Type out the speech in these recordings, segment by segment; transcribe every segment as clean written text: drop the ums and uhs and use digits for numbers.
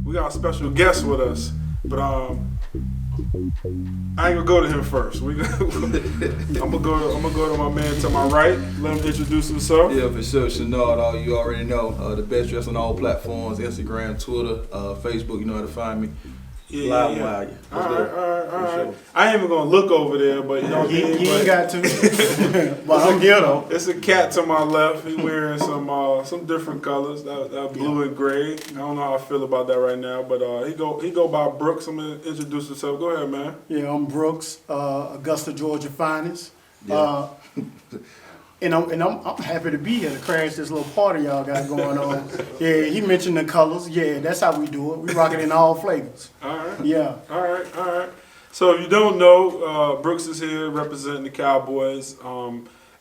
we got a special guest with us, but I ain't gonna go to him first. I'm gonna go to my man to my right. Let him introduce himself. Yeah, for sure. Shanard, you already know. The best dressed on all platforms: Instagram, Twitter, Facebook. You know how to find me. Yeah. All right. I ain't even gonna look over there, but you know, you ain't got to. But I'm here though. It's a cat to my left. He wearing some different colors, that blue and gray. I don't know how I feel about that right now, but he go by Brooks. I'm gonna introduce himself. Go ahead, man. Yeah, I'm Brooks, Augusta, Georgia finest. Yeah. And I'm happy to be here to crash this little party y'all got going on. Yeah, he mentioned the colors. Yeah, that's how we do it. We rock it in all flavors. All right. Yeah. All right. So if you don't know, Brooks is here representing the Cowboys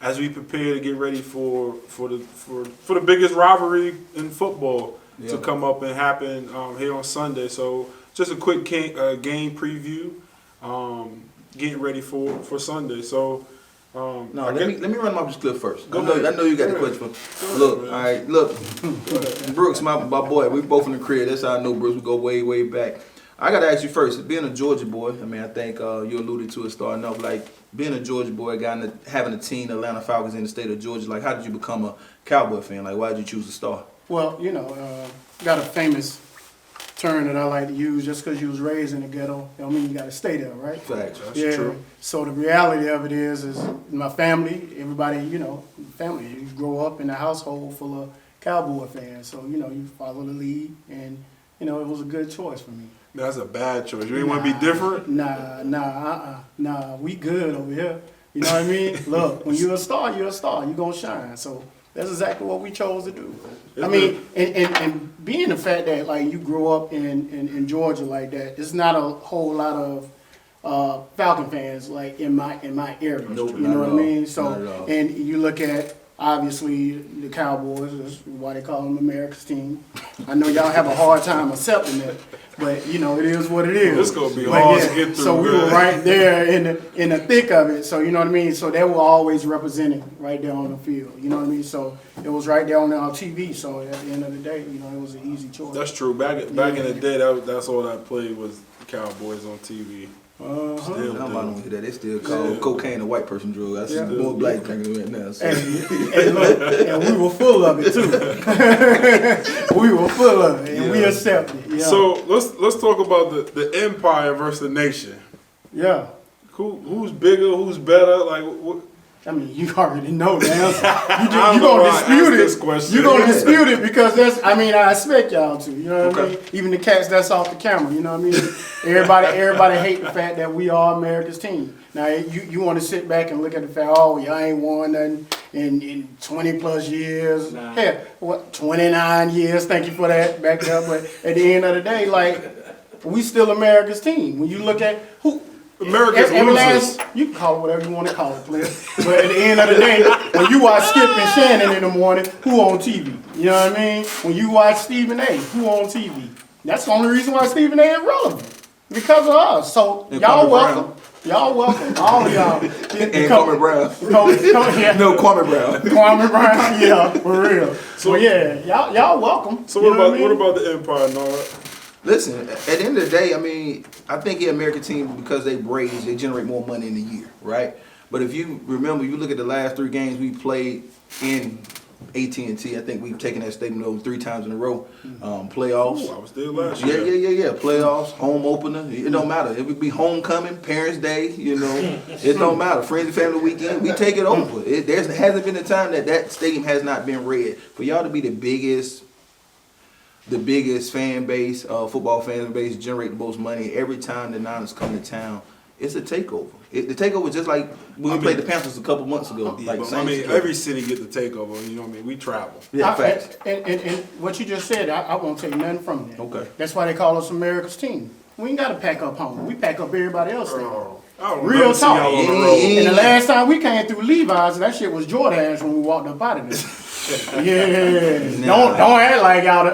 as we prepare to get ready for the biggest rivalry in football to come up and happen here on Sunday. So just a quick game preview, getting ready for Sunday. So. Let me run my clip first. I know you got the question. Look, all right, look, Brooks, my boy, we both in the crib. That's how I know Brooks. We go way back. I gotta ask you first. Being a Georgia boy, I mean, I think you alluded to it starting off. Like being a Georgia boy, having a team, the Atlanta Falcons in the state of Georgia. Like, how did you become a Cowboy fan? Like, why did you choose to start? Well, got a famous term that I like to use. Just because you was raised in the ghetto, don't mean you got to stay there, right? Facts. That's true. So the reality of it is my family, everybody, family. You grow up in a household full of Cowboy fans, so you follow the lead, and it was a good choice for me. That's a bad choice. You ain't want to be different? Nah. We good over here. You know what I mean? Look, when you're a star, you're gonna shine. So that's exactly what we chose to do. I mean, and being the fact that like you grew up in Georgia like that, it's not a whole lot of Falcon fans like in my area. Nope, you know what I mean? Not at So all. and you look at obviously the Cowboys, that's why they call them America's team. I know y'all have a hard time accepting it, but it is what it is. It's gonna be hard to get through. So we were right there in the thick of it. So you know what I mean. So they were always representing right there on the field. You know what I mean. So it was right there on our TV. So at the end of the day, it was an easy choice. That's true. Back in the day, that's all I played was Cowboys on TV. I'm not gonna hear that. They still call cocaine a white person drug. I see more black drinking right now. So. And we were full of it too. We were full of it, and we accepted it. Yeah. So let's talk about the empire versus the nation. Yeah. Who's bigger? Who's better? Like what? I mean, you already know the answer. You're going to dispute it. You're going to dispute it because I expect y'all to. You know what I mean? Even the cats that's off the camera, you know what I mean? Everybody hate the fact that we are America's team. Now, you want to sit back and look at the fact, y'all ain't won nothing in 20 plus years. Nah. Hell, 29 years, thank you for that, back it up. But at the end of the day, like, we still America's team. When you look at who... America's losers. You can call it whatever you want to call it, player. But at the end of the day, when you watch Skip and Shannon in the morning, who on TV? You know what I mean? When you watch Stephen A, who on TV? That's the only reason why Stephen A is relevant. Because of us. So y'all welcome. Y'all welcome. All of y'all. And Kwame Brown. No, Kwame Brown. Kwame Brown, yeah, for real. So yeah, y'all welcome. So what about the empire, Nora? Listen, at the end of the day, I mean, I think the American team, because they generate more money in a year, right? But if you remember, you look at the last 3 games we played in AT&T, I think we've taken that statement over 3 times in a row. Playoffs. Ooh, I was there last year. Yeah. Playoffs, home opener. It don't matter. It would be homecoming, Parents' Day, It don't matter. Friends and family weekend, we take it over. There hasn't been a time that stadium has not been red. For y'all to be the biggest fan base, football fan base, generate the most money every time the Niners come to town. It's a takeover. The takeover is just like when we played the Panthers a couple months ago. Yeah, every city get the takeover. You know what I mean? We travel. Yeah, facts. And what you just said, I won't take nothing from that. Okay. That's why they call us America's team. We ain't got to pack up home. We pack up everybody else. Real talk. On the road. And the last time we came through Levi's, that shit was Jordans when we walked up out of there. Yeah. Nah. Don't act like y'all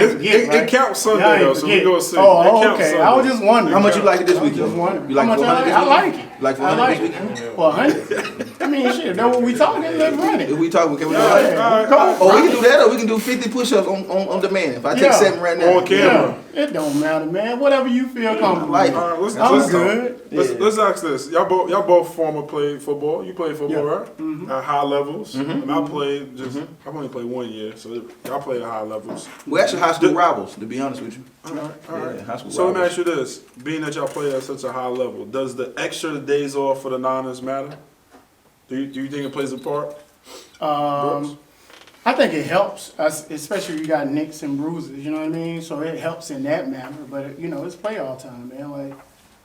ain't forget, right? It counts Sunday though, so we go see. Oh, okay. I was just wondering. How much you like it this weekend? Just wondering. You like how much I like it. Like for I 100 like this weekend? it. For 100? I mean, shit, that's what we talking. Let's run If it. we talking, can we do All that? right. Oh, we can do that, or we can do 50 push-ups on demand. If I take Yeah. 7 right now. On camera. Yeah, it don't matter, man. Whatever you feel comfortable like with. it. All right, let's I'm let's- good. Let's ask this. Y'all both former played football. You played football, Yeah. right? At high levels. And I played I've only played 1 year, so y'all played at high levels. We're actually high school rivals, to be honest with you. All right. Yeah, high school So let me rivals. ask you this: being that y'all play at such a high level, does the extra days off for the Niners matter? Do you think it plays a part? Brooks? I think it helps, especially if you got nicks and bruises, you know what I mean? So it helps in that manner. But, you know, it's playoff time, man. Like,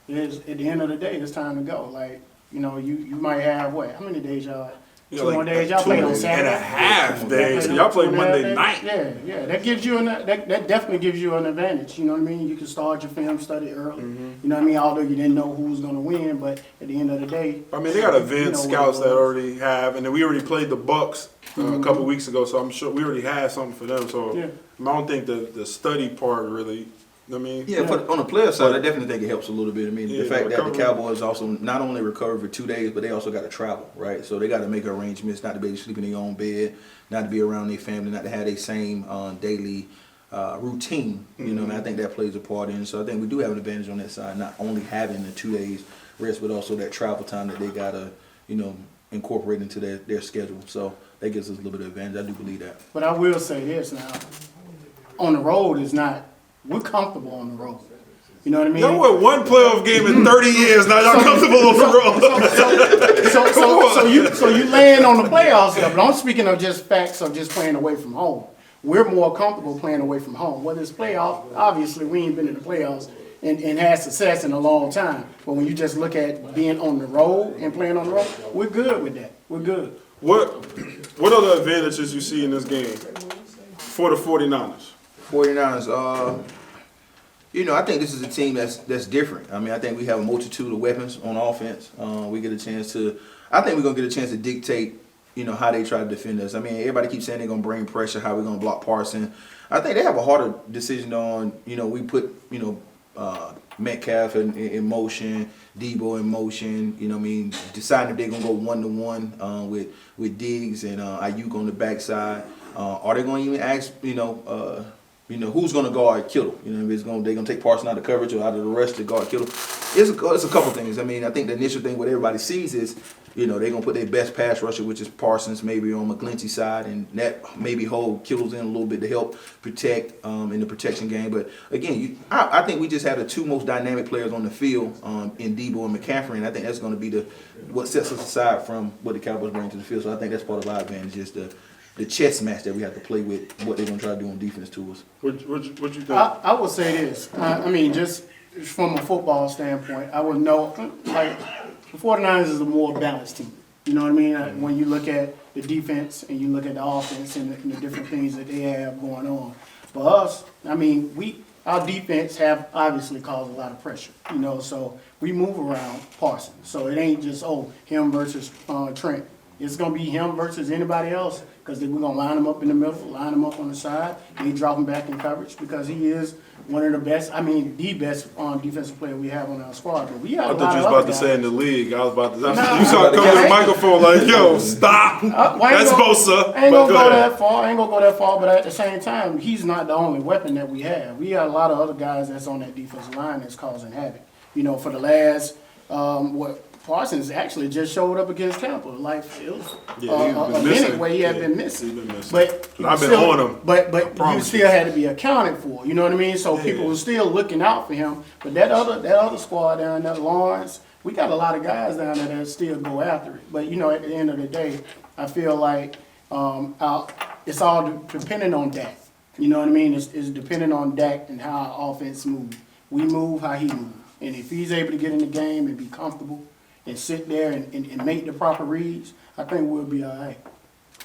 it is, at the end of the day, it's time to go. Like, you know, you might have, what, how many days y'all, Yeah, 2 more like days? Y'all played on Saturday? and a half days. So y'all play 2.5 Monday days? night. Yeah. That gives you, that definitely gives you an advantage, you know what I mean? You can start your film study early, you know what I mean? Although you didn't know who was going to win, but at the end of the day. I mean, they got advanced you know scouts what it that was. already have, and then we already played the Bucks a couple weeks ago, so I'm sure we already had something for them. So Yeah. I don't think the study part really. I mean, Yeah, on the player side, I definitely think it helps a little bit. I mean, Yeah, the fact that the recovery. Cowboys also not only recover for 2 days, but they also got to travel, right? So they got to make arrangements not to be able to sleep in their own bed, not to be around their family, not to have their same daily routine. You know, and I think that plays a part in. So I think we do have an advantage on that side, not only having the 2 days rest, but also that travel time that they got to, you know, incorporate into their schedule. So that gives us a little bit of advantage. I do believe that. But I will say this now, on the road is not, we're comfortable on the road. You know what I mean? y'all won one playoff game in 30 years. Now y'all comfortable on the road. So you laying on the playoff stuff, but I'm speaking of just facts of just playing away from home. We're more comfortable playing away from home. Whether it's playoff, obviously we ain't been in the playoffs and had success in a long time. But when you just look at being on the road and playing on the road, we're good with that. We're good. What are the advantages you see in this game for the 49ers? 49ers, you know, I think this is a team that's different. I mean, I think we have a multitude of weapons on offense. We get a chance to, I think we're going to get a chance to dictate, you know, how they try to defend us. I mean, everybody keeps saying they're going to bring pressure, how we're going to block Parson. I think they have a harder decision on, you know, we put, you know, Metcalf in motion, Debo in motion, you know what I mean, deciding if they're going to go 1-to-1 with Diggs and Ayuk on the backside. Are they going to even ask, you know, who's going to guard Kittle? You know, if they're going to take Parson out of coverage or out of the rest to guard Kittle. It's a couple things. I mean, I think the initial thing what everybody sees is, you know, they're going to put their best pass rusher, which is Parsons, maybe on McGlinchey's side, and that maybe hold Kittle's in a little bit to help protect in the protection game. But again, I think we just have the two most dynamic players on the field in Debo and McCaffrey, and I think that's going to be what sets us aside from what the Cowboys bring to the field. So I think that's part of our advantage is the chess match that we have to play with what they're going to try to do on defense to us. What you think? I would say this. I mean, just from a football standpoint, I would know, like, the 49ers is a more balanced team. You know what I mean? When you look at the defense and you look at the offense and the different things that they have going on. For us, I mean, our defense have obviously caused a lot of pressure, you know, so we move around Parsons. So it ain't just, him versus Trent. It's going to be him versus anybody else because we're going to line him up in the middle, line him up on the side, and drop him back in coverage because he is one of the best, the best defensive player we have on our squad. But we have I a thought lot you was of about other to say guys. in the league. I was about to. Nah. You saw it come to the microphone like, yo, stop. That's Bosa. I ain't But gonna go ahead. that far. I ain't gonna go that far. But at the same time, he's not the only weapon that we have. We got a lot of other guys that's on that defensive line that's causing havoc. You know, for the last Parsons actually just showed up against Tampa. Like it was Yeah, he's been a missing. minute where he had Yeah, been missing. he's been missing. But I've been still, on him. But you promise still had to be accounted for. You know what I mean? So people were still looking out for him. But that other squad down there, Lawrence, we got a lot of guys down there that still go after it. But you know, at the end of the day, I feel like it's all dependent on Dak. You know what I mean? It's dependent on Dak and how our offense moves. We move how he moves. And if he's able to get in the game and be comfortable and sit there and make the proper reads, I think we'll be all right.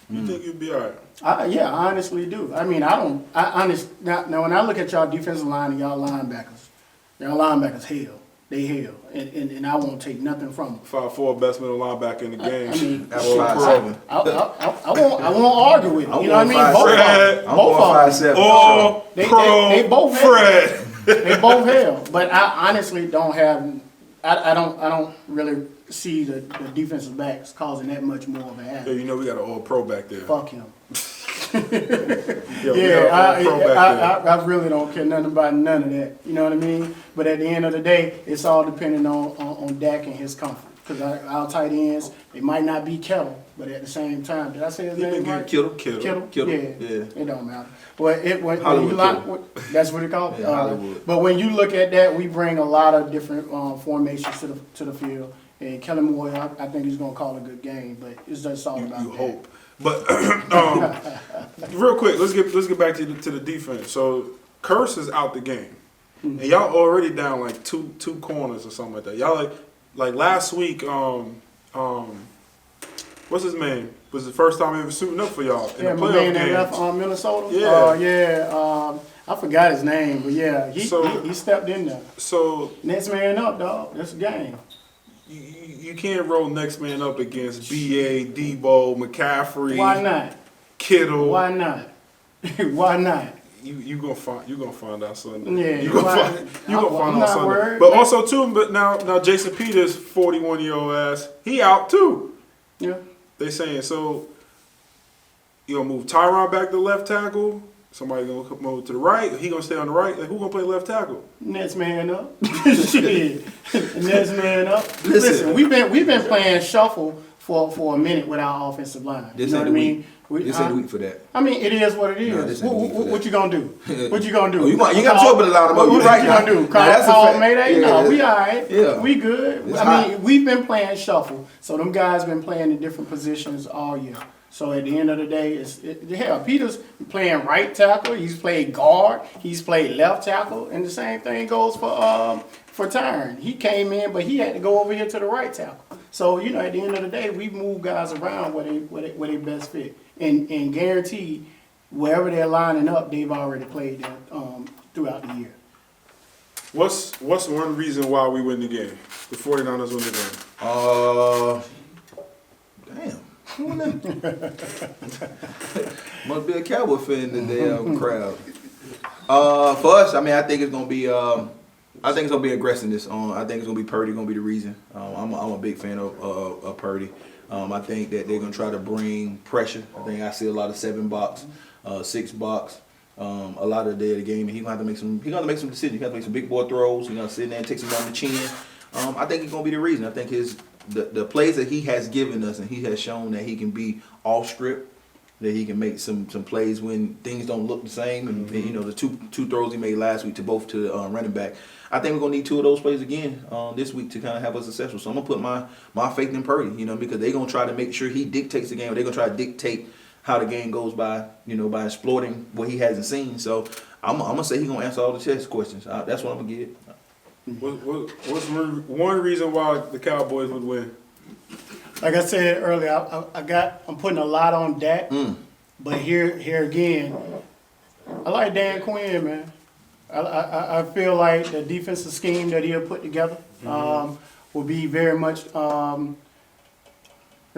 You think you'd be all right? Yeah, I honestly do. I mean, now when I look at y'all defensive line and y'all linebackers hell. They hell. And I won't take nothing from them. 5'4" best middle linebacker in the game. I mean, That's 5'7". I won't argue with it. I'm You know what I mean? going Both of 5'7". them. I'm Both going of them. 5'7". All They pro both hell. Fred. They both hell. But I honestly don't have. I don't really see the defensive backs causing that much more of an Yeah, hassle. you know we got an all-pro back there. Fuck him. Yeah, we Yeah, got an all-pro back there. I really don't care nothing about none of that. You know what I mean? But at the end of the day, it's all depending on Dak and his comfort. Because our tight ends, they might not be Kettle, but at the same time, did I say his name right? Kittle. Kittle? Yeah. It don't matter. Well, when Hollywood you that's what it called. Yeah, Hollywood. But when you look at that, we bring a lot of different formations to the field. And Kellen Moore, I think he's gonna call a good game, but it's just all about You that. hope. But real quick, let's get back to the defense. So Curse is out the game, and y'all already down like two corners or something like that. Y'all like last week. What's his name? Was the first time he ever suiting up for y'all in the my playoff man that games. left Minnesota. Yeah. I forgot his name, but yeah, he stepped in there. So Next man up, dog. That's a game. you can't roll next man up against B.A., Debo, McCaffrey. Why not? Kittle. Why not? Why not? You gonna find out Sunday. Yeah, you gonna find I'm out not Sunday. worried. But also too, but now Jason Peters, 41-year-old ass, he out too. Yeah. They saying so. You gonna move Tyron back to left tackle? Somebody gonna move to the right? He gonna stay on the right? Like, who gonna play left tackle? Next man up. Shit. Next man up. Listen, we've been playing shuffle for a minute with our offensive line. This you know ain't what I the mean? week. This ain't the week for that. I mean, it is what it No, is. this ain't the week for What that. you gonna do? What you gonna do? Oh, you got trouble a lot of them. What You're right you now. gonna do? Now, that's a Call fact. Mayday? Yeah, No, we all right. yeah. We good. It's I mean, hot. we've been playing shuffle, so them guys been playing in different positions all year. So at the end of the day, Peter's playing right tackle. He's played guard. He's played left tackle, and the same thing goes for Tyron. He came in, but he had to go over here to the right tackle. So at the end of the day, we move guys around where they best fit, and guaranteed wherever they're lining up, they've already played there throughout the year. What's one reason why we win the game? The 49ers win the game. Damn. Must be a Cowboy fan in the damn crowd. For us, I mean, I think it's gonna be aggressiveness. I think it's gonna be Purdy gonna be the reason. I'm a big fan of Purdy. I think that they're gonna try to bring pressure. I think I see a lot of 7-box, 6-box. A lot of the game, he's gonna have to make some. He's gonna make some decisions. He got to make some big boy throws. He's gonna sit there and take some on the chin. I think it's gonna be the reason. I think the plays that he has given us, and he has shown that he can be off script, that he can make some plays when things don't look the same. And the two throws he made last week to the running back. I think we're gonna need 2 of those plays again this week to kind of have us successful. So I'm gonna put my faith in Purdy, because they're gonna try to make sure he dictates the game. Or they're gonna try to dictate how the game goes by exploiting what he hasn't seen. So I'm gonna say he's gonna answer all the test questions. That's what I'm gonna get. What's one reason why the Cowboys would win? Like I said earlier, I'm putting a lot on Dak, but here again, I like Dan Quinn, man. I feel like the defensive scheme that he'll put together will be very much. There's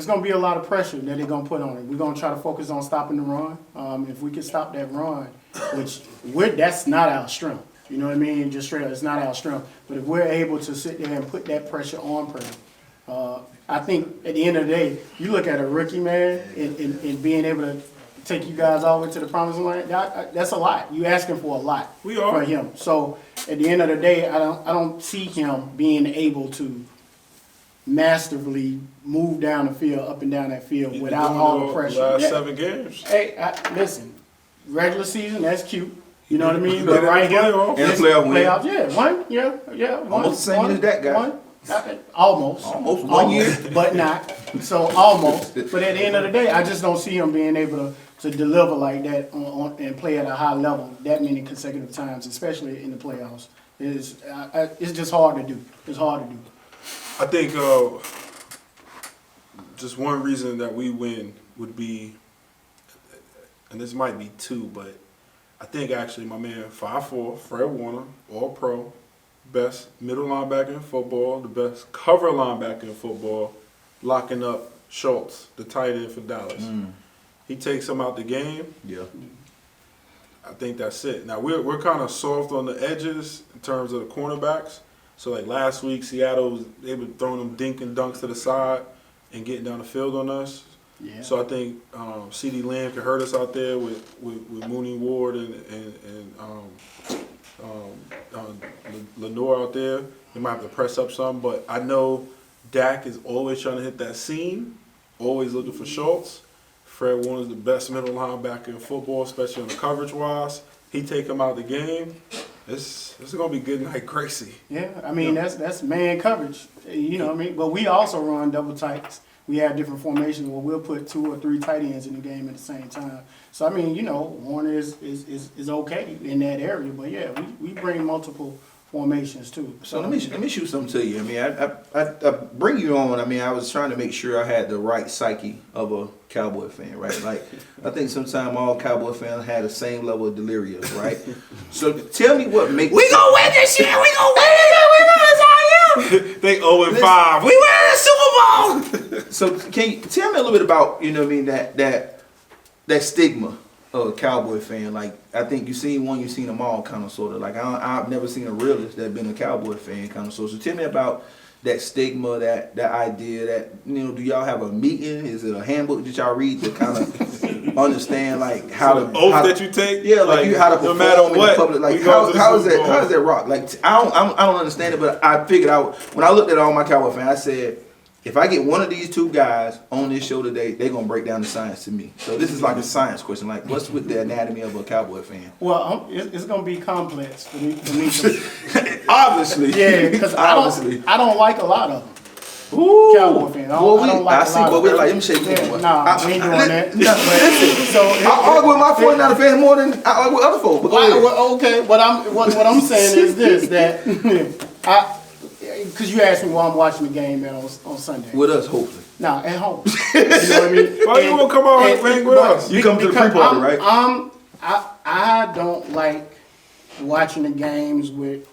going to be a lot of pressure that they're going to put on it. We're going to try to focus on stopping the run. If we can stop that run, that's not our strength. You know what I mean? Just straight up, it's not our strength. But if we're able to sit there and put that pressure on Purdy, I think at the end of the day, you look at a rookie, man, and being able to take you guys all the way to the promised land, that's a lot. You asking for a lot for him. So at the end of the day, I don't see him being able to masterfully move down the field, up and down that field without all the pressure. Last 7 games. Hey, listen, regular season, that's cute. You know what I mean? But right here, and playoffs, yeah, one. Almost the same as that guy. Almost 1 year, but not. So almost. But at the end of the day, I just don't see him being able to deliver like that and play at a high level that many consecutive times, especially in the playoffs. It's just hard to do. It's hard to do. I think just one reason that we win would be, and this might be 2, but I think actually my man 5'4", Fred Warner, All-Pro, best middle linebacker in football, the best cover linebacker in football, locking up Schultz, the tight end for Dallas. He takes him out the game. Yeah. I think that's it. Now we're kind of soft on the edges in terms of the cornerbacks, So like last week, Seattle they were throwing them dink and dunks to the side and getting down the field on us. Yeah. So I think CeeDee Lamb can hurt us out there with Mooney Ward and Lenore out there. They might have to press up some, but I know Dak is always trying to hit that seam, always looking for Schultz. Fred Warner's the best middle linebacker in football, especially on the coverage wise. He take him out of the game. This is gonna be good night crazy. Yeah, I mean that's man coverage. You know what I mean? But we also run double tights. We have different formations where we'll put 2 or 3 tight ends in the game at the same time. So I mean, Warner is okay in that area. But yeah, we bring multiple formations too. So let me shoot something to you. I mean, I bring you on. I mean, I was trying to make sure I had the right psyche of a Cowboy fan, right? Like, I think sometimes all Cowboy fans had the same level of delirium, right? So tell me what makes We gonna win this year. We gonna win it. We gonna win They 0-5. We win the Super Bowl. So can you tell me a little bit about, that stigma of a Cowboy fan? Like, I think you've seen them all, kind of, sort of. Like, I've never seen a realist that been a Cowboy fan, kind of, sort of. So tell me about that stigma, that idea, that, do y'all have a meeting? Is it a handbook that y'all read to kind of understand, like, how So the oath that you take? Yeah, like how to no perform matter in the what, public. Like, we go to the how does Super Bowl. that rock? Like, I don't understand it, but I figured out, when I looked at all my Cowboy fans, I said, if I get one of these 2 guys on this show today, they're going to break down the science to me. So this is like a science question. Like, what's with the anatomy of a Cowboy fan? Well, it's going to be complex for me to Obviously. yeah, because I don't like a lot of them. Ooh. Cowboy fan. I don't like a see, lot but of we're them. like, let me shake Yeah, hands. nah, we ain't doing that. I argue with my 49er fans more than I argue with other folks. But go ahead. Well, okay, what I'm saying is this, that because you asked me why I'm watching the game on Sunday. With us, hopefully. Nah, at home. You know what I mean? Why you won't come out and hang with us? You come to the pre-party, right? I don't like watching the games with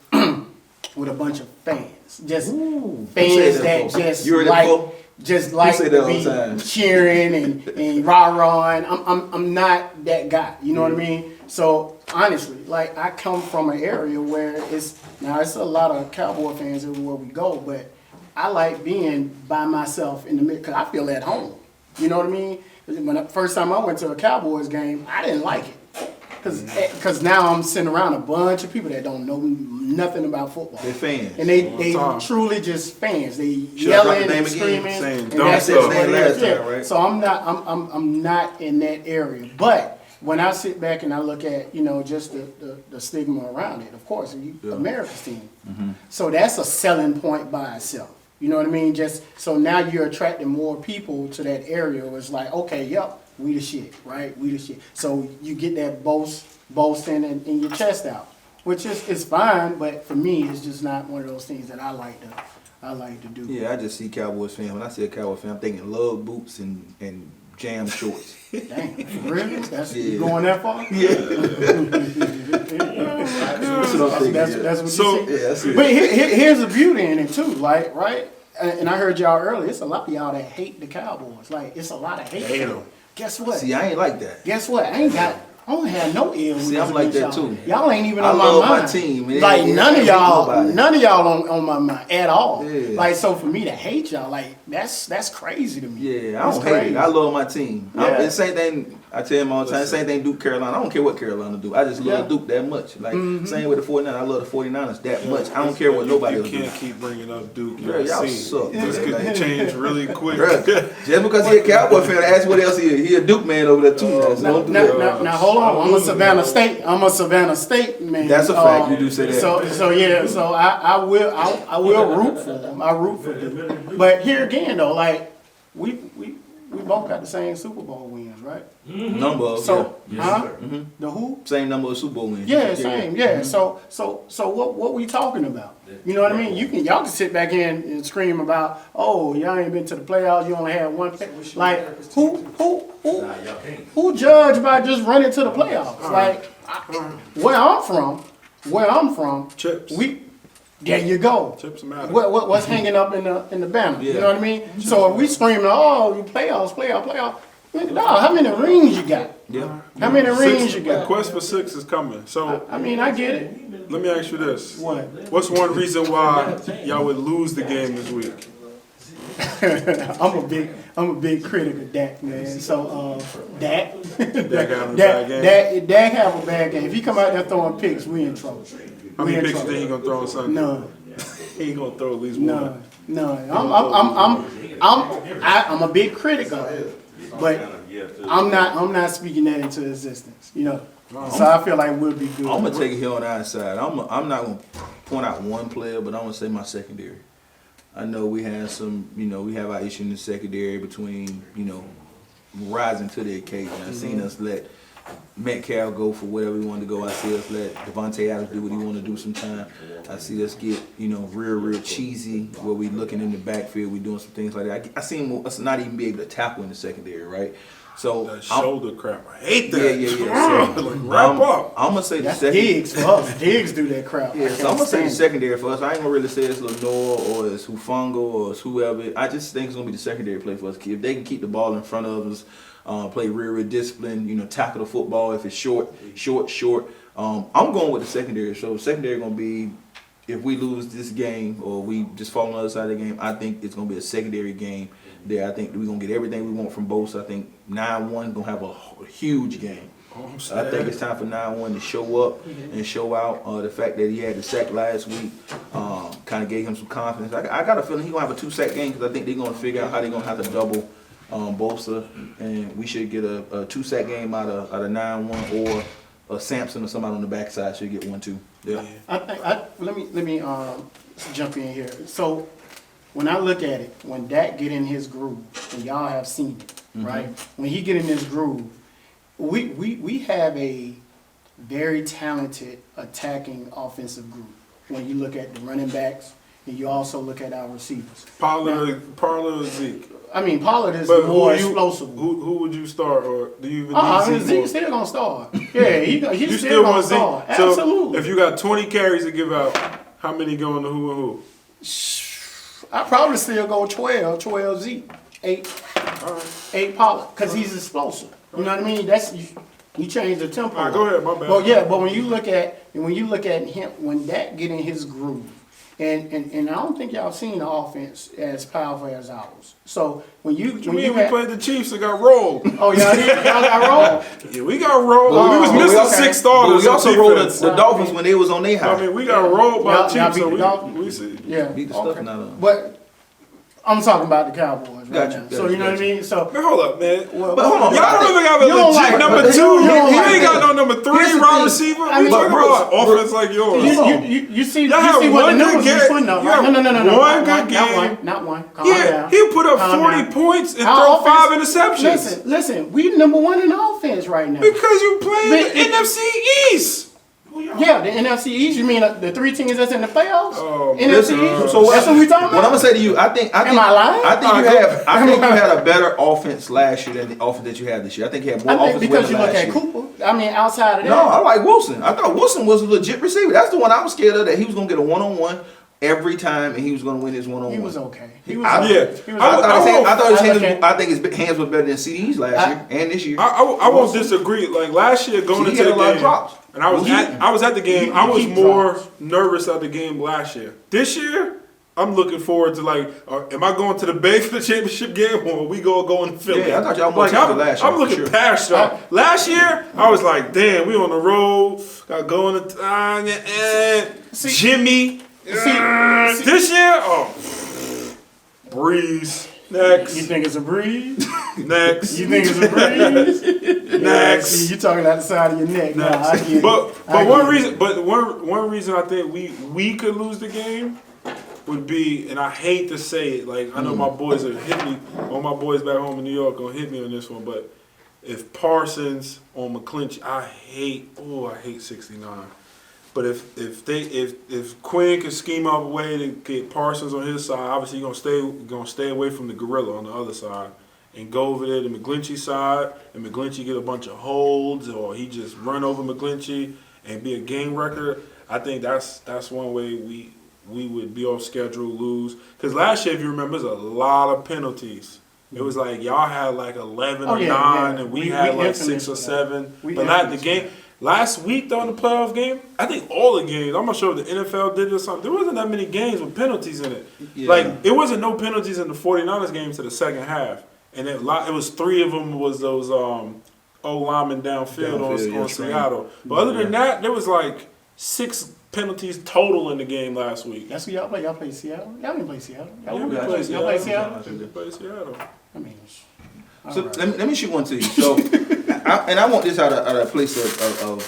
with a bunch of fans. Just fans that just like to be cheering and rah-rahing. I'm not that guy. You know what I mean? So honestly, like, I come from an area where it's a lot of Cowboy fans everywhere we go, but I like being by myself in the middle because I feel at home. You know what I mean? When the first time I went to a Cowboys game, I didn't like it. Because now I'm sitting around a bunch of people that don't know nothing about football. They're fans. And they truly just fans. They Should I drop yelling the name and again? screaming. Saying And dumb that's stuff. it. Last Yeah. time, right? So I'm not in that area. But when I sit back and I look at, just the stigma around it, of course, America's team. Mm-hmm. So that's a selling point by itself. You know what I mean? Just so now you're attracting more people to that area. It's like, okay, yep, we the shit, right? We the shit. So you get that boasting in your chest out, which is fine, but for me, it's just not one of those things that I like to do. Yeah, I just see Cowboys fan. When I see a Cowboy fan, I'm thinking love boots and jam shorts. Dang, really? That's Yeah. you going that far? That's what I'm thinking. That's what So- you see. Yeah, that's it. But here's the beauty in it too, like, right? And I heard y'all earlier. It's a lot of y'all that hate the Cowboys. Like, it's a lot of hate. Hate 'em. Guess what? See, I ain't like that. Guess what? I don't have no ill. See, I'm like that too. Y'all ain't even I on my love mind. my team. It Like, ain't- none it of ain't nobody. y'all on my mind at all. Yeah. Like, so for me to hate y'all, like, that's crazy to me. Yeah, I It's don't hate crazy. it. I love my team. Yeah. It's same thing. I tell them all the time. Same thing Duke Carolina. I don't care what Carolina do. I just love Yeah. Mm-hmm. Duke that much. Like same with the 49ers. I love the 49ers that much. I don't care what nobody You else do. can't keep bringing up Duke. Bro, y'all suck. This Bro. could change really quick. Bruh, just because he a Cowboy fan, ask what else he is. He a Duke man over there too. So don't do that. Now, hold on. I'm a Savannah State man. That's a fact. You do say that. So I will root for them. I root for them. But here again though, like we both got the same Super Bowl wins, right? Number of So yeah. the who? Same number of Super Bowl wins. Yeah, same. Yeah. So what we talking about? You know what I mean? Y'all can sit back in and scream about, oh, y'all ain't been to the playoffs. You only had one. Like who judged by just running to the playoffs? Like where I'm from, Chips. There you go. Chips matter. What's hanging up in the banner? Yeah. You know what I mean? So if we screaming, oh, you playoffs, No, how many rings you got? Yeah. How many rings you The got? quest for 6 is coming. So I mean, I get it. let me ask you this. What? What's one reason why y'all would lose the game this week? I'm a big critic of Dak, man. So Dak, Dak having a bad game? Dak have a bad game. If he come out there throwing picks, we in trouble. How many picks you think he gonna throw on Sunday? None. He ain't gonna throw at least one. None. I'm a big critic of it, but I'm not speaking that into existence. You know. So I feel like we'll be good. I'm gonna take it here on the outside. I'm not gonna point out one player, but I'm gonna say my secondary. I know we have some, we have our issue in the secondary between, rising to the occasion. I've seen us let Metcalf go for whatever we wanted to go. I see us let Devontae Adams do what he want to do sometime. I see us get, real cheesy where we looking in the backfield, we doing some things like that. I seen us not even be able to tackle in the secondary, right? So that shoulder crap, I hate that. Yeah. So, wrap up. I'm gonna say That's the second. Diggs for us. Diggs do that crap. Yeah, so I'm gonna say the secondary for us. I ain't gonna really say it's Lenore or it's Hufungo or it's whoever. I just think it's gonna be the secondary play for us. If they can keep the ball in front of us, play real discipline, tackle the football if it's short. I'm going with the secondary. So the secondary gonna be, if we lose this game or we just fall on the other side of the game, I think it's gonna be a secondary game. There, I think we're gonna get everything we want from both. I think 9-1 gonna have a huge game. I think it's time for 9-1 to show up and show out. The fact that he had the sack last week kind of gave him some confidence. I got a feeling he's gonna have a 2-sack game because I think they're gonna figure out how they're gonna have to double Bosa, and we should get a 2-sack game out of 9-1, or a Sampson or somebody on the backside should get 1-2. Yeah. Let me jump in here. So when I look at it, when Dak get in his groove, and y'all have seen it, right? When he get in his groove, we have a very talented attacking offensive group. When you look at the running backs, and you also look at our receivers. Pollard or Zeke? I mean, Pollard is But more explosive. Who would you start, or do you even need Zeke? Zeke's still gonna start. Yeah, he's You still gonna want Zeke? start. So Absolutely. if you got 20 carries to give out, how many going to who and who? I probably still go 12 Zeke, 8 Pollard, because he's explosive. You know what I mean? You change the tempo. All right, go ahead, my bad. Well, yeah, but when you look at him, when Dak get in his groove, and I don't think y'all seen the offense as powerful as ours. So when you we played the Chiefs and got rolled. Oh, y'all got rolled? Yeah, we got rolled. Oh, we was missing okay. 6 starters. We also on rolled defense. the Dolphins when they was on their high. I mean, we got rolled by the Y'all Chiefs, beat so the Dolphins? we see. Yeah. Beat the stuffing out of them. But I'm talking about the Cowboys right Gotcha, now. So you know what I mean? So Man, hold up, man. well, But hold on, Y'all don't even have a You don't legit like- number but 2. you don't He like ain't got that. no number 3 Here's the wide thing. receiver. I We mean, talking Brooks, about offense like yours. you see Y'all have what the one numbers good we putting up. game. Right? No. One not good one, game. Not one. Calm Yeah, down. he'll put up Calm 40 down. points and Our throw 5 offense- interceptions. Listen, we number 1 in offense right now. Because you playing But the it- NFC East. Yeah, the NFC East. You mean the 3 teams that's in the playoffs? Oh, NFC listen, East. so That's what we talking about. What I'm gonna say to you, I think Am I lying? I think you had a better offense last year than the offense that you had this year. I think you had more I think offense because you last look at year. Cooper. I mean, outside of that. No, I like Wilson. I thought Wilson was a legit receiver. That's the one I was scared of, that he was gonna get a one-on-one every time and he was gonna win his one-on-one. He was okay. He was I- okay. yeah. He was I- okay. I thought his hands. Okay. I think his hands were better than CD's last year and this year. I won't disagree. Like last year going See, he into had the a lot of game, drops. and I was at the game. I was He more drops. nervous at the game last year. This year, I'm looking forward to am I going to the Bay for the championship game or we go in Philly? Yeah, I thought y'all more like, talented last year, I'm for looking sure. past y'all. Last year, I was like, damn, we on the road. Got to go in the Jimmy. This year, breeze. Next. You think it's a breeze? Next. You think it's a breeze? Next. See, you talking out the side of your neck. Nah, I get it. But I one get it. reason, one reason I think we could lose the game would be, and I hate to say it, like I know my boys are hit me, all my boys back home in New York gonna hit me on this one, but if Parsons on McClinchy, I hate 69. But if Quinn can scheme up a way to get Parsons on his side, obviously you're gonna stay away from the gorilla on the other side and go over there to McGlinchey's side, and McGlinchey get a bunch of holds, or he just run over McGlinchey and be a game record. I think that's one way we would be off schedule, lose. Because last year, if you remember, there's a lot of penalties It was like y'all had like 11 or 9, and we had like 6 or 7. But not the game. Last week, though, in the playoff game, I think all the games, I'm not sure if the NFL did it or something, there wasn't that many games with penalties in it. Yeah. Like, it wasn't no penalties in the 49ers game to the second half. And it was 3 of them was those O-linemen downfield on Seattle. But other than that, there was like 6 penalties total in the game last week. That's who y'all play. Y'all play Seattle. Y'all didn't play Seattle. Y'all play Seattle. They play Seattle. I mean, So let me shoot one to you. So, I want this out of a place of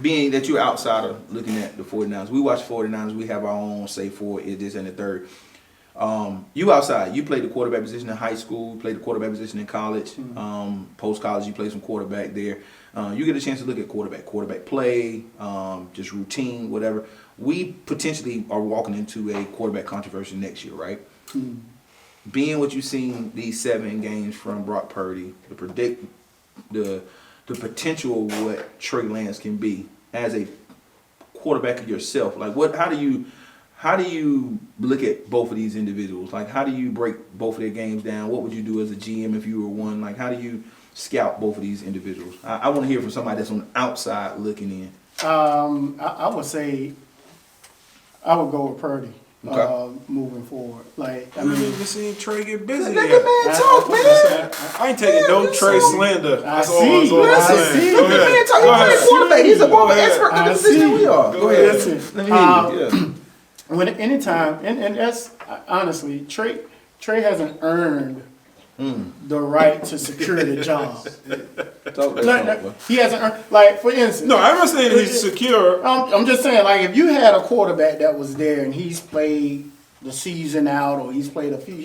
being that you're outsider looking at the 49ers. We watch 49ers. We have our own say for it, this and the third. You outside. You played the quarterback position in high school. You played the quarterback position in college. Post college, you played some quarterback there. You get a chance to look at quarterback play, just routine, whatever. We potentially are walking into a quarterback controversy next year, right? Being what you've seen these 7 games from Brock Purdy, the potential of what Trey Lance can be as a quarterback of yourself. Like how do you look at both of these individuals? Like how do you break both of their games down? What would you do as a GM if you were one? Like how do you scout both of these individuals? I want to hear from somebody that's on the outside looking in. I would say I would go with Purdy. Okay. Moving forward, like I mean, you seen Trey get busy. Let the man talk, man. I ain't taking no Trey slander. I That's all see. I'm saying. Let the man talk. He's playing quarterback. He's a more expert in the I position than see. we are. Go ahead. Listen, Let me hear you. Yeah. when anytime, and that's honestly, Trey hasn't earned the right to secure the job. He hasn't earned, like, for instance. No, I'm not saying he's secure. I'm just saying, like, if you had a quarterback that was there and he's played the season out, or he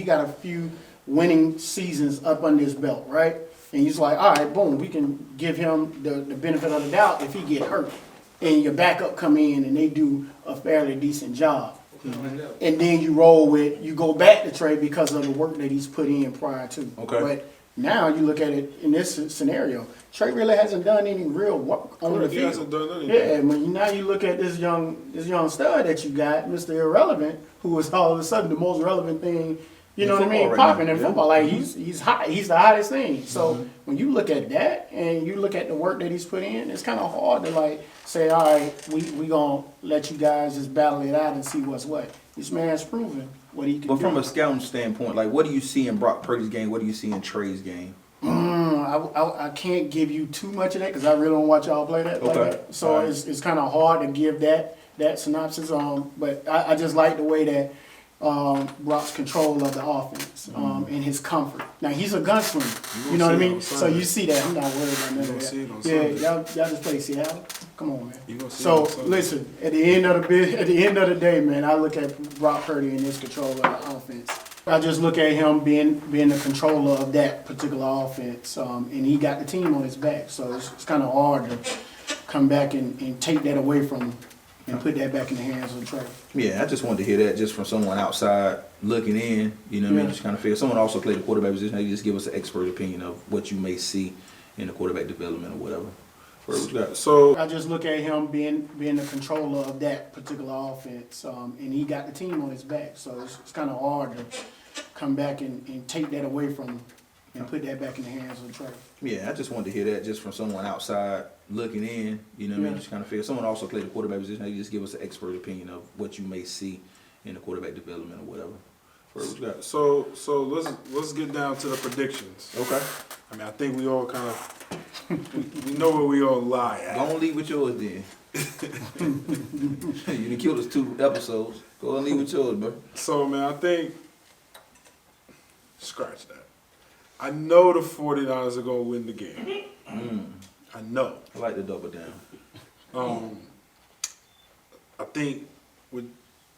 got a few winning seasons up under his belt, right? And he's like, all right, boom, we can give him the benefit of the doubt if he get hurt. And your backup come in and they do a fairly decent job. And then you go back to Trey because of the work that he's put in prior to. Okay. But now you look at it in this scenario, Trey really hasn't done any real work on the He field. hasn't done anything. Yeah, when now you look at this young stud that you got, Mr. Irrelevant, who is all of a sudden the most relevant thing, you know what I mean, right popping now. in football. Like he's hot, he's the hottest thing. So when you look at that and you look at the work that he's put in, it's kind of hard to like say, all right, we gonna let you guys just battle it out and see what's what. This man's proven what he can do. But from a scouting standpoint, like what do you see in Brock Purdy's game? What do you see in Trey's game? I can't give you too much of that because I really don't watch y'all play that. Okay. Like that. So it's kind of hard to give that synopsis on. But I just like the way that Brock's control of the offense and his comfort. Now he's a gunslinger. You know what I mean? So you see that. I'm not worried about none of that. Y'all just play Seattle. Come on, man. So listen, at the end of the day, man, I look at Brock Purdy and his control of the offense. I just look at him being the controller of that particular offense, and he got the team on his back. So it's kind of hard to come back and take that away from him and put that back in the hands of Trey. Yeah, I just wanted to hear that just from someone outside looking in. You know what I mean? Just kind of figure. Someone also played the quarterback position. They just give us an expert opinion of what you may see in the quarterback development or whatever. What you got? So I just look at him being the controller of that particular offense, and he got the team on his back. So it's kind of hard to come back and take that away from him and put that back in the hands of Trey. Yeah, I just wanted to hear that just from someone outside looking in. You know what I mean? Just kind of figure. Someone also played the quarterback position. They just give us an expert opinion of what you may see in the quarterback development or whatever. What you got? So let's get down to the predictions. Okay. I mean, I think we all kind of we know where we all lie at. Go on, leave with yours then. You done killed us 2 episodes. Go on, leave with yours, bro. So man, I think scratch that. I know the 49ers are gonna win the game. I know. I like to double down. I think with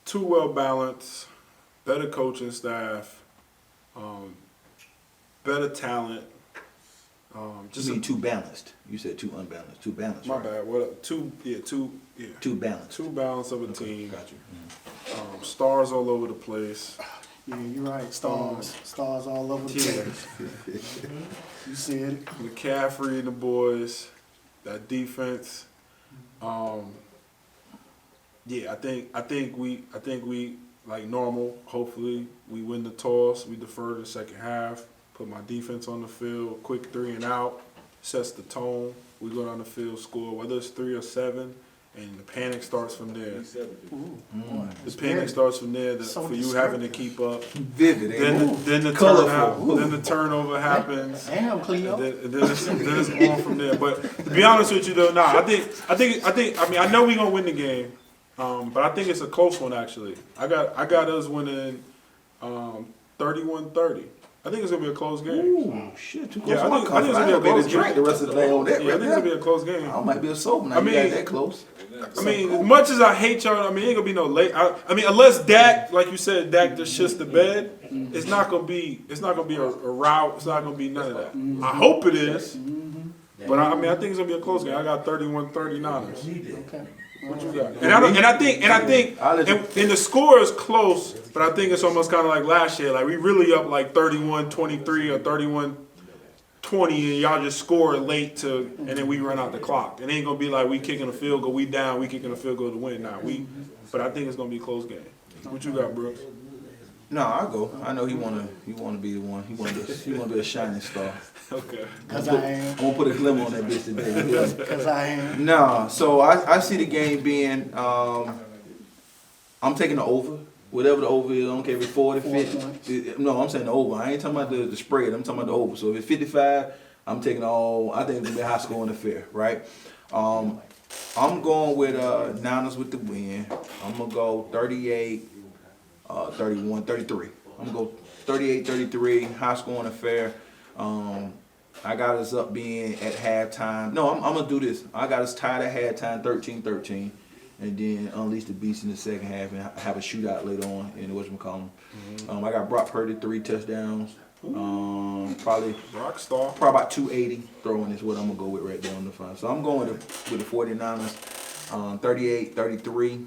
2 well balanced, better coaching staff, better talent. Just mean 2 balanced. You said 2 unbalanced. 2 balanced. My right? bad. What? 2 balanced. 2 balance of a team. Got you. Stars all over the place. Yeah, you're right. Stars all over the place. You said it. McCaffrey and the boys, that defense. Yeah, I think we like normal. Hopefully, we win the toss. We defer to the second half. Put my defense on the field. Quick 3 and out. Sets the tone. We go down the field, score, whether it's 3 or 7, and the panic starts from there. The panic starts from there for you having to keep up. Vivid. Then the turnover happens. Damn, Cleo. Then it's on from there. But to be honest with you, though, I mean, I know we're gonna win the game, but I think it's a close one actually. I got us winning 31-30. I think it's gonna be a close game. Ooh, shit, too close. Yeah, I think it's gonna be a close game. The rest of the day on that. Yeah, I think it's gonna be a close game. I might be a sober now. You got that close. I mean, as much as I hate y'all, I mean, it ain't gonna be no late. I mean, unless Dak, like you said, Dak just shits the bed, it's not gonna be a rout. It's not gonna be none of that. I hope it is, but I mean, I think it's gonna be a close game. I got 31-39ers. Okay. What you got? And I think the score is close, but I think it's almost kind of like last year. Like we really up like 31-23 or 31-20, and y'all just score late and then we run out the clock. It ain't gonna be like we kicking a field goal, we down, we kicking a field goal to win. But I think it's gonna be a close game. What you got, Brooks? No, I'll go. I know he wanna be the one. He wanna be a shining star. Okay. Because I am. I'm gonna put a glimmer on that bitch today. Because I am. No, so I see the game being. I'm taking the over. Whatever the over is, I don't care if it's 40, 50. No, I'm saying the over. I ain't talking about the spread. I'm talking about the over. So if it's 55, I'm taking all. I think it's gonna be a high scoring affair, right? I'm going with Niners with the win. I'm gonna go 38, 31, 33. I'm gonna go 38, 33, high scoring affair. I got us up being at halftime. No, I'm gonna do this. I got us tied at halftime, 13-13. And then unleash the beast in the second half and have a shootout later on in the whatchamacallit. I got Brock Purdy 3 touchdowns. Probably Rockstar. Probably about 280 throwing is what I'm gonna go with right there on the front. So I'm going with the 49ers, 38-33.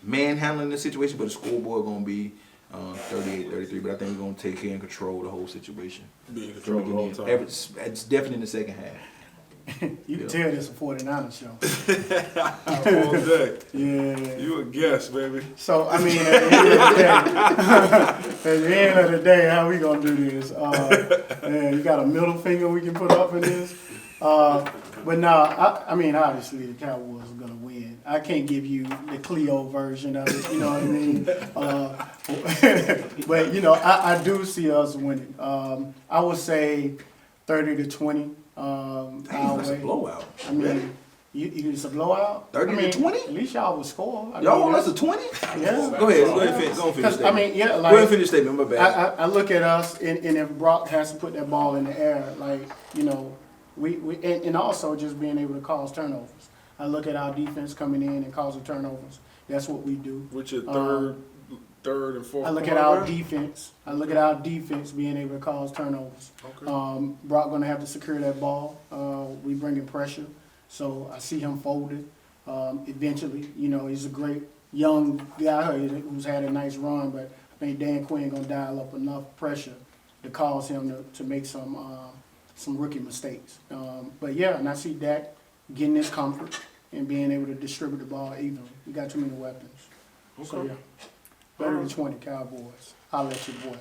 Manhandling the situation, but the scoreboard gonna be 38-33. But I think we're gonna take care and control the whole situation. Be in control the whole time. It's definitely in the second half. You can tell this is a 49ers show. All day. Yeah. You a guest, baby. So, I mean, at the end of the day, how we going to do this? Man, you got a middle finger we can put up in this? But no, I mean, obviously the Cowboys are going to win. I can't give you the Cleo version of it, you know what I mean? But, you know, I do see us winning. I would say 30-20. That's a blowout. I mean, it's a blowout. 30-20. At least y'all would score. Y'all want us a 20? Yeah. Go ahead. Finish. I mean, yeah. Like, go ahead and finish statement. My bad. I look at us, and if Brock has to put that ball in the air, like, you know, we and also just being able to cause turnovers. I look at our defense coming in and causing turnovers. That's what we do. Which is third and fourth. I look at our defense. I look at our defense being able to cause turnovers. Okay. Brock gonna have to secure that ball. We bring in pressure, so I see him folded. Eventually, you know, he's a great young guy who's had a nice run, but I think Dan Quinn gonna dial up enough pressure to cause him to make some rookie mistakes. But yeah, and I see Dak getting his comfort and being able to distribute the ball evenly. We got too many weapons. Okay. So yeah. 30-20 Cowboys. I'll let you boy.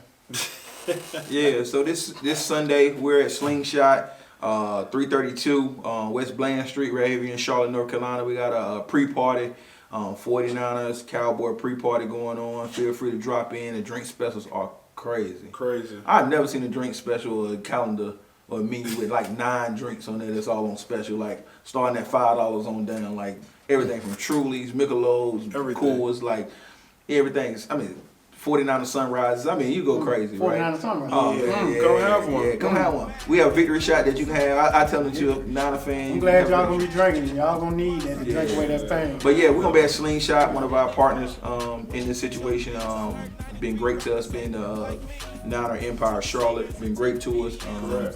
Yeah, so this Sunday we're at Slingshot, 332 West Bland Street right here in Charlotte, North Carolina. We got a pre-party, 49ers Cowboy pre-party going on. Feel free to drop in. The drink specials are crazy. Crazy. I've never seen a drink special or a calendar or a menu with like 9 drinks on there that's all on special, like starting at $5 on down, like everything from Truly's, Michelob's, Coors, like everything's, I mean, 49er Sunrises. I mean, you go crazy, 49er right? Sunrises. Oh, yeah. Come have one. Yeah, come have one. We have a victory shot that you can have. I tell them that you're a Niner fan. I'm glad y'all gonna be drinking. Y'all gonna need that to drink away that pain. But yeah, we're gonna be at Slingshot, one of our partners in this situation. Been great to us, being the Niner Empire Charlotte. Been great to us.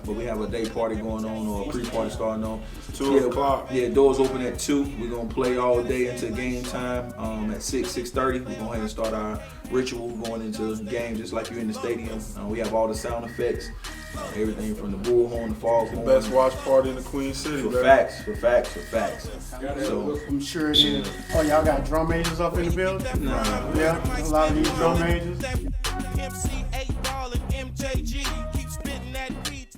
But we have a day party going on or a pre-party starting on 2 o'clock. Yeah, doors open at 2. We're gonna play all day into game time. At 6:30, we're gonna go ahead and start our ritual going into the game just like you're in the stadium. We have all the sound effects. Everything from the bullhorn, the foghorn. Best watch party in the Queen City. For baby. facts, for facts, for facts. So, I'm sure it is. Oh, y'all got drum majors up in the building? nah. Yeah, a lot of these drum majors.